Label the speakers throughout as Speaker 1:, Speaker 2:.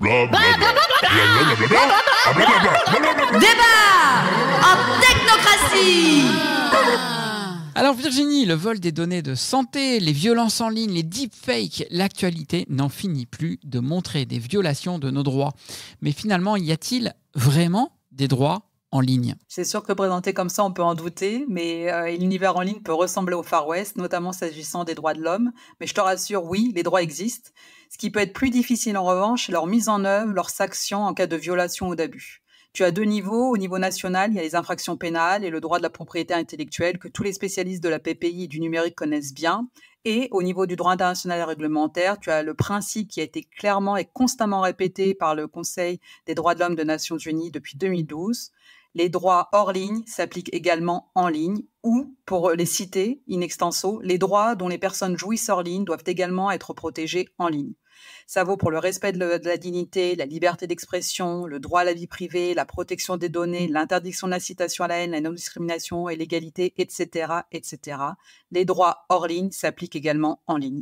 Speaker 1: Débat en technocratie.
Speaker 2: Alors Virginie, le vol des données de santé, les violences en ligne, les deepfakes, l'actualité n'en finit plus de montrer des violations de nos droits. Mais finalement, y a-t-il vraiment des droits en ligne?
Speaker 3: C'est sûr que présenté comme ça, on peut en douter, mais l'univers en ligne peut ressembler au Far West, notamment s'agissant des droits de l'homme. Mais je te rassure, oui, les droits existent. Ce qui peut être plus difficile en revanche, c'est leur mise en œuvre, leur sanction en cas de violation ou d'abus. Tu as deux niveaux. Au niveau national, il y a les infractions pénales et le droit de la propriété intellectuelle que tous les spécialistes de la PPI et du numérique connaissent bien. Et au niveau du droit international et réglementaire, tu as le principe qui a été clairement et constamment répété par le Conseil des droits de l'homme des Nations Unies depuis 2012. Les droits hors ligne s'appliquent également en ligne ou, pour les citer in extenso, les droits dont les personnes jouissent hors ligne doivent également être protégés en ligne. Ça vaut pour le respect de la dignité, la liberté d'expression, le droit à la vie privée, la protection des données, l'interdiction de l'incitation à la haine, la non-discrimination et l'égalité, etc., etc. Les droits hors ligne s'appliquent également en ligne.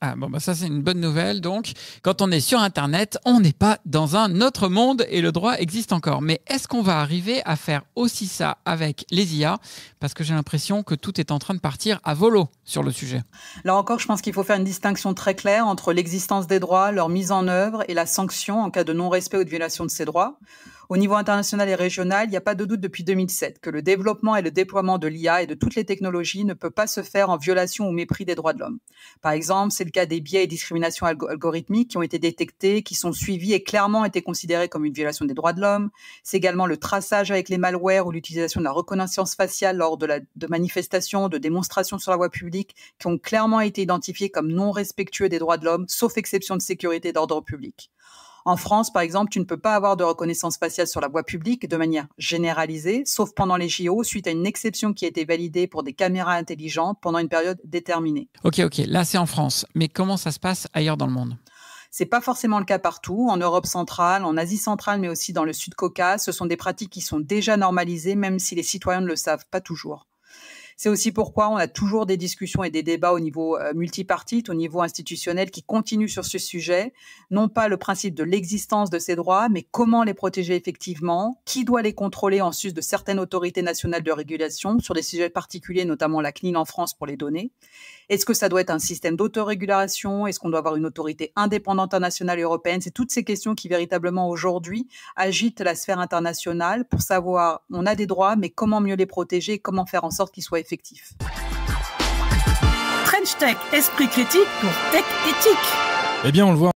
Speaker 2: Ah bon, bah ça c'est une bonne nouvelle. Donc, quand on est sur Internet, on n'est pas dans un autre monde et le droit existe encore. Mais est-ce qu'on va arriver à faire aussi ça avec les IA? Parce que j'ai l'impression que tout est en train de partir à volo sur le sujet.
Speaker 3: Là encore, je pense qu'il faut faire une distinction très claire entre l'existence des droits, leur mise en œuvre et la sanction en cas de non-respect ou de violation de ces droits. Au niveau international et régional, il n'y a pas de doute depuis 2007 que le développement et le déploiement de l'IA et de toutes les technologies ne peut pas se faire en violation ou mépris des droits de l'homme. Par exemple, c'est le cas des biais et discriminations algorithmiques qui ont été détectés, qui sont suivis et clairement été considérés comme une violation des droits de l'homme. C'est également le traçage avec les malwares ou l'utilisation de la reconnaissance faciale lors de manifestations, de démonstrations sur la voie publique qui ont clairement été identifiés comme non respectueux des droits de l'homme, sauf exception de sécurité et d'ordre public. En France, par exemple, tu ne peux pas avoir de reconnaissance faciale sur la voie publique de manière généralisée, sauf pendant les JO, suite à une exception qui a été validée pour des caméras intelligentes pendant une période déterminée.
Speaker 2: Ok, là c'est en France, mais comment ça se passe ailleurs dans le monde?
Speaker 3: C'est pas forcément le cas partout. En Europe centrale, en Asie centrale, mais aussi dans le Sud-Caucase, ce sont des pratiques qui sont déjà normalisées, même si les citoyens ne le savent pas toujours. C'est aussi pourquoi on a toujours des discussions et des débats au niveau multipartite, au niveau institutionnel qui continuent sur ce sujet. Non pas le principe de l'existence de ces droits, mais comment les protéger effectivement, qui doit les contrôler en sus de certaines autorités nationales de régulation sur des sujets particuliers, notamment la CNIL en France pour les données. Est-ce que ça doit être un système d'autorégulation? Est-ce qu'on doit avoir une autorité indépendante nationale et européenne? C'est toutes ces questions qui véritablement aujourd'hui agitent la sphère internationale pour savoir, on a des droits, mais comment mieux les protéger et comment faire en sorte qu'ils soient effectifs.
Speaker 1: French Tech, esprit critique pour tech éthique.
Speaker 4: Eh bien, on le voit